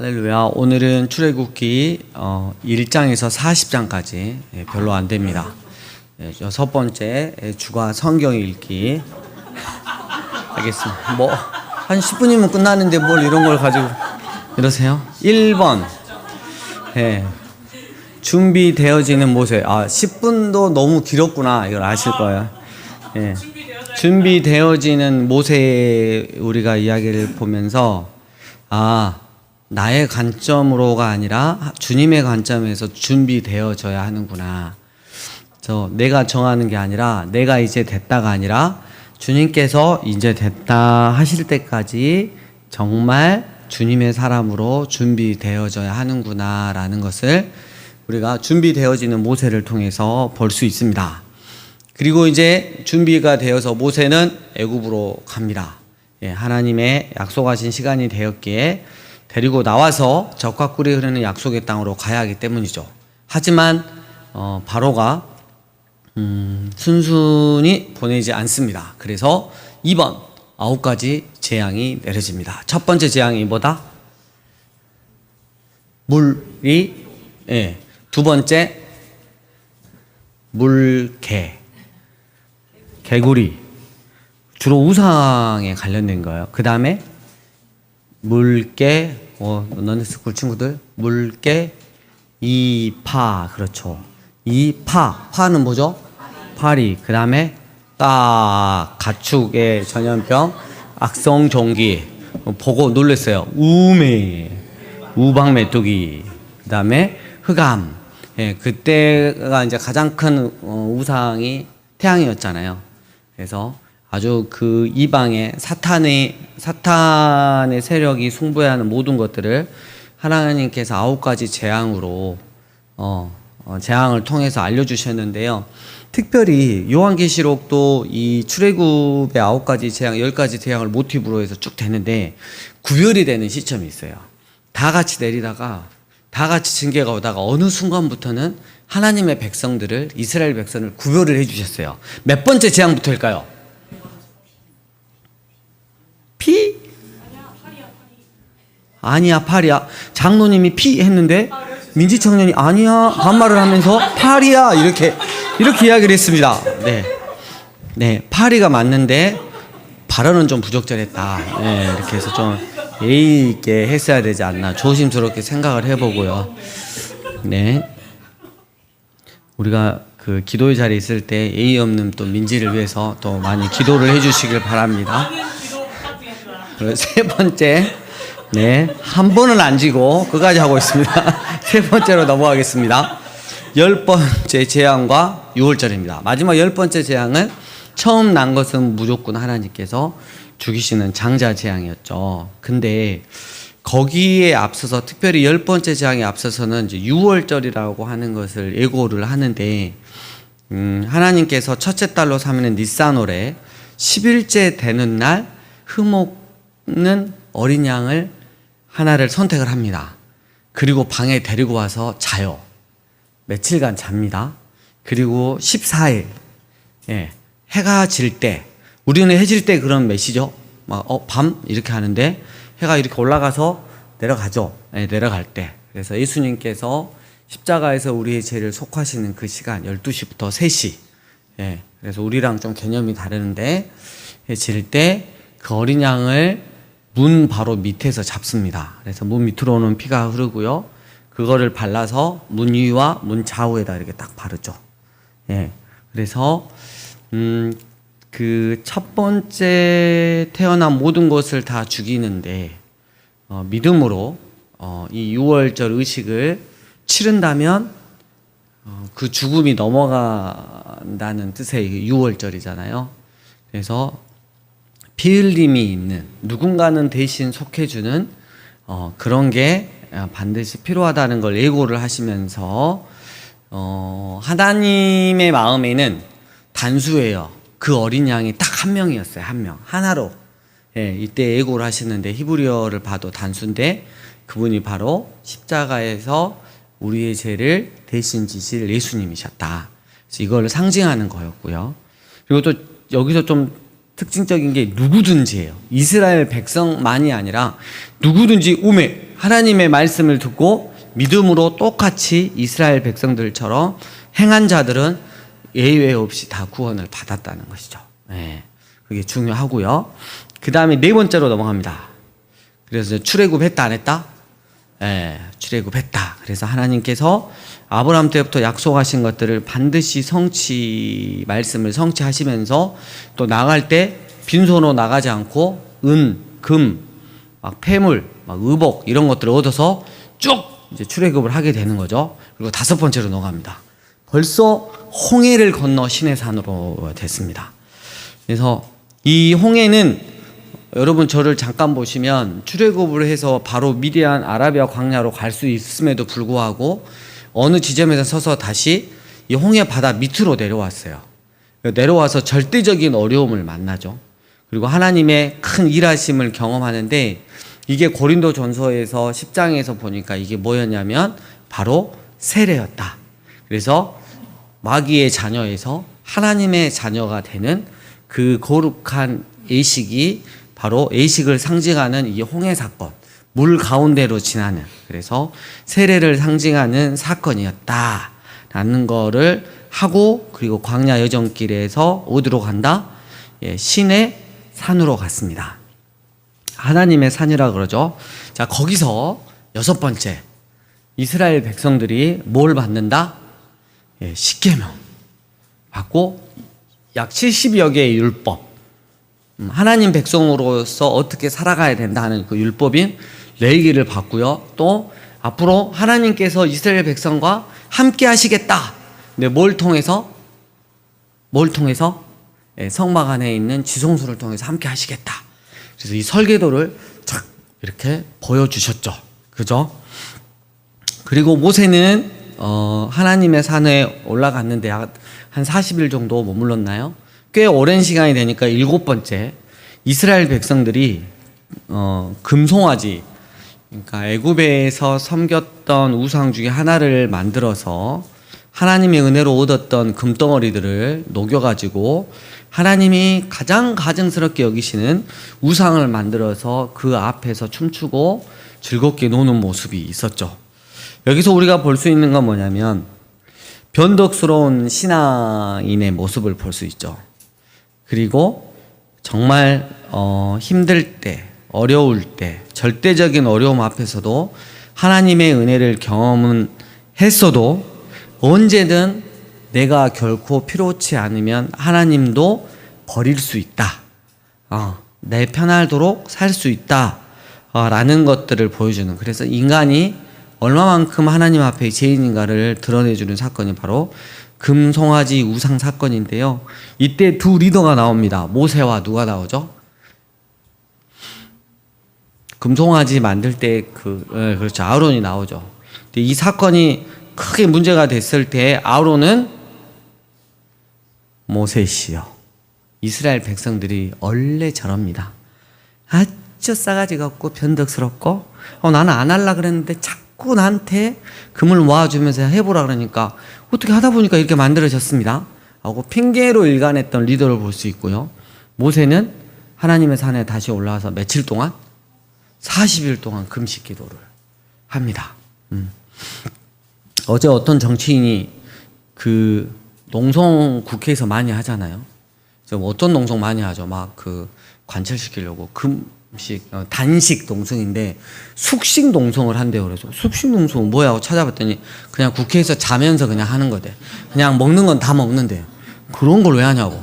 할렐루야. 오늘은 출애굽기 1장에서 40장까지 별로 안 됩니다. 첫 번째 주가 성경 읽기 하겠습니다. 뭐 한 10분이면 끝나는데 뭘 이런 걸 가지고 이러세요? 1번 준비되어지는 모세. 10분도 너무 길었구나. 이걸 아실 거예요. 준비되어지는 모세 우리가 이야기를 보면서 나의 관점으로가 아니라 주님의 관점에서 준비되어져야 하는구나. 내가 정하는 게 아니라 내가 이제 됐다가 아니라 주님께서 이제 됐다 하실 때까지 정말 주님의 사람으로 준비되어져야 하는구나 라는 것을 우리가 준비되어지는 모세를 통해서 볼 수 있습니다. 그리고 이제 준비가 되어서 모세는 애굽으로 갑니다. 하나님의 약속하신 시간이 되었기에 데리고 나와서 젖과 꿀이 흐르는 약속의 땅으로 가야 하기 때문이죠. 하지만 바로가 순순히 보내지 않습니다. 그래서 2번 9가지 재앙이 내려집니다. 첫 번째 재앙이 뭐다? 물이 두 번째 물개 개구리 주로 우상에 관련된 거예요. 그 다음에 물개 넌데스쿨 친구들 물개 이파 그렇죠. 파는 뭐죠? 파리. 그 다음에 가축의 전염병 악성종기 보고 놀랐어요. 우박메뚜기. 그 다음에 흑암. 그때가 이제 가장 큰 우상이 태양이었잖아요. 그래서 아주 그 이방의 사탄의 세력이 승부하는 모든 것들을 하나님께서 9가지 재앙으로 재앙을 통해서 알려주셨는데요. 특별히 요한계시록도 이 출애굽의 9가지 재앙, 10가지 재앙을 모티브로 해서 쭉 되는데 구별이 되는 시점이 있어요. 다 같이 내리다가 다 같이 징계가 오다가 어느 순간부터는 하나님의 백성들을, 이스라엘 백성을 구별을 해주셨어요. 몇 번째 재앙부터일까요? 피? 아니야, 팔이야. 장로님이 피 했는데 민지 청년이 아니야 반말을 하면서 팔이야 이렇게 이야기를 했습니다. 네, 팔이가 맞는데 발언은 좀 부적절했다. 이렇게 해서 좀 예의 있게 했어야 되지 않나 조심스럽게 생각을 해보고요. 우리가 그 기도의 자리에 있을 때 예의 없는 또 민지를 위해서 또 많이 기도를 해주시길 바랍니다. 세 번째, 한 번은 안 지고 끝까지 하고 있습니다. 세 번째로 넘어가겠습니다. 10번째 재앙과 6월절입니다. 마지막 10번째 재앙은 처음 난 것은 무조건 하나님께서 죽이시는 장자 재앙이었죠. 근데 거기에 앞서서 특별히 10번째 재앙에 앞서서는 이제 6월절이라고 하는 것을 예고를 하는데 하나님께서 첫째 달로 삼는 니산월에 10일째 되는 날 흠없는 어린 양을 하나를 선택을 합니다. 그리고 방에 데리고 와서 자요. 며칠간 잡니다. 그리고 14일 해가 질 때, 우리는 해질 때 그런 메시죠. 밤 이렇게 하는데 해가 이렇게 올라가서 내려가죠. 내려갈 때. 그래서 예수님께서 십자가에서 우리의 죄를 속하시는 그 시간 12시부터 3시. 그래서 우리랑 좀 개념이 다르는데 질 때 그 어린 양을 문 바로 밑에서 잡습니다. 그래서 문 밑으로는 피가 흐르고요. 그거를 발라서 문 위와 문 좌우에다 이렇게 딱 바르죠. 그래서 그 첫 번째 태어난 모든 것을 다 죽이는데 믿음으로 이 6월절 의식을 치른다면 그 죽음이 넘어간다는 뜻의 6월절이잖아요. 그래서 피 흘림이 있는 누군가는 대신 속해주는 그런 게 반드시 필요하다는 걸 예고를 하시면서 하나님의 마음에는 단수예요. 그 어린 양이 딱 한 명이었어요. 한 명. 하나로. 이때 예고를 하시는데 히브리어를 봐도 단수인데 그분이 바로 십자가에서 우리의 죄를 대신 지실 예수님이셨다. 그래서 이걸 상징하는 거였고요. 그리고 또 여기서 좀 특징적인 게 누구든지예요. 이스라엘 백성만이 아니라 누구든지 하나님의 말씀을 듣고 믿음으로 똑같이 이스라엘 백성들처럼 행한 자들은 예외 없이 다 구원을 받았다는 것이죠. 네, 그게 중요하고요. 그 다음에 네 번째로 넘어갑니다. 그래서 출애굽했다 안 했다? 네, 출애굽했다. 그래서 하나님께서 아브라함 때부터 약속하신 것들을 반드시 말씀을 성취하시면서 또 나갈 때 빈손으로 나가지 않고 금, 막 폐물, 막 의복 이런 것들을 얻어서 쭉 이제 출애굽을 하게 되는 거죠. 그리고 다섯 번째로 넘어갑니다. 벌써 홍해를 건너 시내 산으로 됐습니다. 그래서 이 홍해는 여러분 저를 잠깐 보시면 출애굽을 해서 바로 미디안 아라비아 광야로 갈 수 있음에도 불구하고 어느 지점에서 서서 다시 이 홍해 바다 밑으로 내려왔어요. 내려와서 절대적인 어려움을 만나죠. 그리고 하나님의 큰 일하심을 경험하는데 이게 고린도전서에서 10장에서 보니까 이게 뭐였냐면 바로 세례였다. 그래서 마귀의 자녀에서 하나님의 자녀가 되는 그 거룩한 예식이 바로 예식을 상징하는 이 홍해 사건, 물 가운데로 지나는, 그래서 세례를 상징하는 사건이었다라는 거를 하고, 그리고 광야 여정길에서 어디로 간다? 신의 산으로 갔습니다. 하나님의 산이라 그러죠. 자, 거기서 여섯 번째, 이스라엘 백성들이 뭘 받는다? 십계명 받고 약 70여 개의 율법, 하나님 백성으로서 어떻게 살아가야 된다 하는 그 율법인 레위기를 받고요. 또 앞으로 하나님께서 이스라엘 백성과 함께 하시겠다. 근데 뭘 통해서? 성막 안에 있는 지성소를 통해서 함께 하시겠다. 그래서 이 설계도를 착 이렇게 보여주셨죠. 그죠? 그리고 모세는 하나님의 산에 올라갔는데 한 40일 정도 머물렀나요? 꽤 오랜 시간이 되니까 일곱 번째, 이스라엘 백성들이 금송아지, 그러니까 애굽에서 섬겼던 우상 중에 하나를 만들어서 하나님의 은혜로 얻었던 금덩어리들을 녹여가지고 하나님이 가장 가증스럽게 여기시는 우상을 만들어서 그 앞에서 춤추고 즐겁게 노는 모습이 있었죠. 여기서 우리가 볼 수 있는 건 뭐냐면 변덕스러운 신앙인의 모습을 볼 수 있죠. 그리고 정말 힘들 때, 어려울 때, 절대적인 어려움 앞에서도 하나님의 은혜를 경험은 했어도 언제든 내가 결코 필요치 않으면 하나님도 버릴 수 있다. 내 편하도록 살 수 있다. 라는 것들을 보여주는, 그래서 인간이 얼마만큼 하나님 앞에 죄인인가를 드러내주는 사건이 바로 금송아지 우상 사건인데요. 이때 두 리더가 나옵니다. 모세와 누가 나오죠? 금송아지 만들 때 그렇죠. 아론이 나오죠. 근데 이 사건이 크게 문제가 됐을 때 아론은 모세시여. 이스라엘 백성들이 원래 저럽니다. 아주 싸가지가 없고 변덕스럽고 나는 안 하려고 그랬는데 자꾸 나한테 금을 모아주면서 해보라 그러니까 어떻게 하다 보니까 이렇게 만들어졌습니다 하고 핑계로 일관했던 리더를 볼 수 있고요. 모세는 하나님의 산에 다시 올라와서 며칠 동안? 40일 동안 금식 기도를 합니다. 어제 어떤 정치인이 그 농성 국회에서 많이 하잖아요. 어떤 농성 많이 하죠. 막 그 관철시키려고 단식 농성인데 숙식 농성을 한대요. 그래서 숙식 농성은 뭐야 하고 찾아봤더니 그냥 국회에서 자면서 그냥 하는 거대. 그냥 먹는 건 다 먹는데요. 그런 걸 왜 하냐고.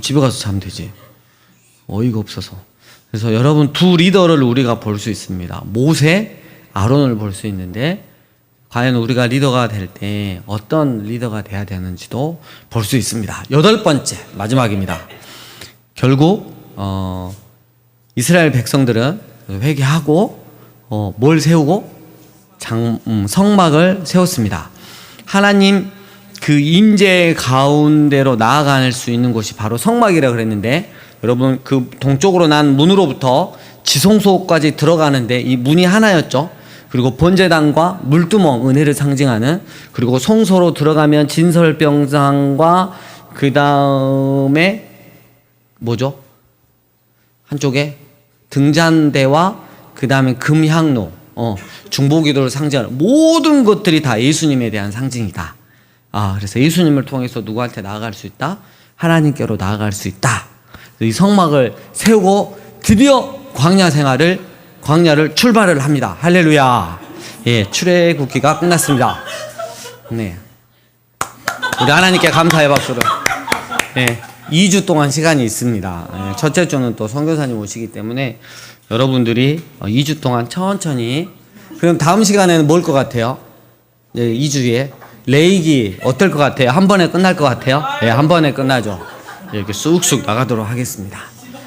집에 가서 자면 되지. 어이가 없어서. 그래서 여러분 두 리더를 우리가 볼 수 있습니다. 모세, 아론을 볼 수 있는데 과연 우리가 리더가 될 때 어떤 리더가 돼야 되는지도 볼 수 있습니다. 여덟 번째, 마지막입니다. 결국 이스라엘 백성들은 회개하고 뭘 세우고 성막을 세웠습니다. 하나님 그 임재 가운데로 나아갈 수 있는 곳이 바로 성막이라 그랬는데 여러분 그 동쪽으로 난 문으로부터 지성소까지 들어가는데 이 문이 하나였죠. 그리고 번제단과 물두멍, 은혜를 상징하는, 그리고 성소로 들어가면 진설병상과 그 다음에 뭐죠? 한쪽에 등잔대와 그 다음에 금향로, 중보기도를 상징하는 모든 것들이 다 예수님에 대한 상징이다. 그래서 예수님을 통해서 누구한테 나아갈 수 있다? 하나님께로 나아갈 수 있다. 이 성막을 세우고 드디어 광야를 출발을 합니다. 할렐루야. 예, 출애굽기가 끝났습니다. 네. 우리 하나님께 감사의 박수를. 네. 2주 동안 시간이 있습니다. 첫째 주는 또 선교사님 오시기 때문에 여러분들이 2주 동안 천천히. 그럼 다음 시간에는 뭘 것 같아요? 2주에 레이기 어떨 것 같아요? 한 번에 끝날 것 같아요? 한 번에 끝나죠. 이렇게 쑥쑥 나가도록 하겠습니다.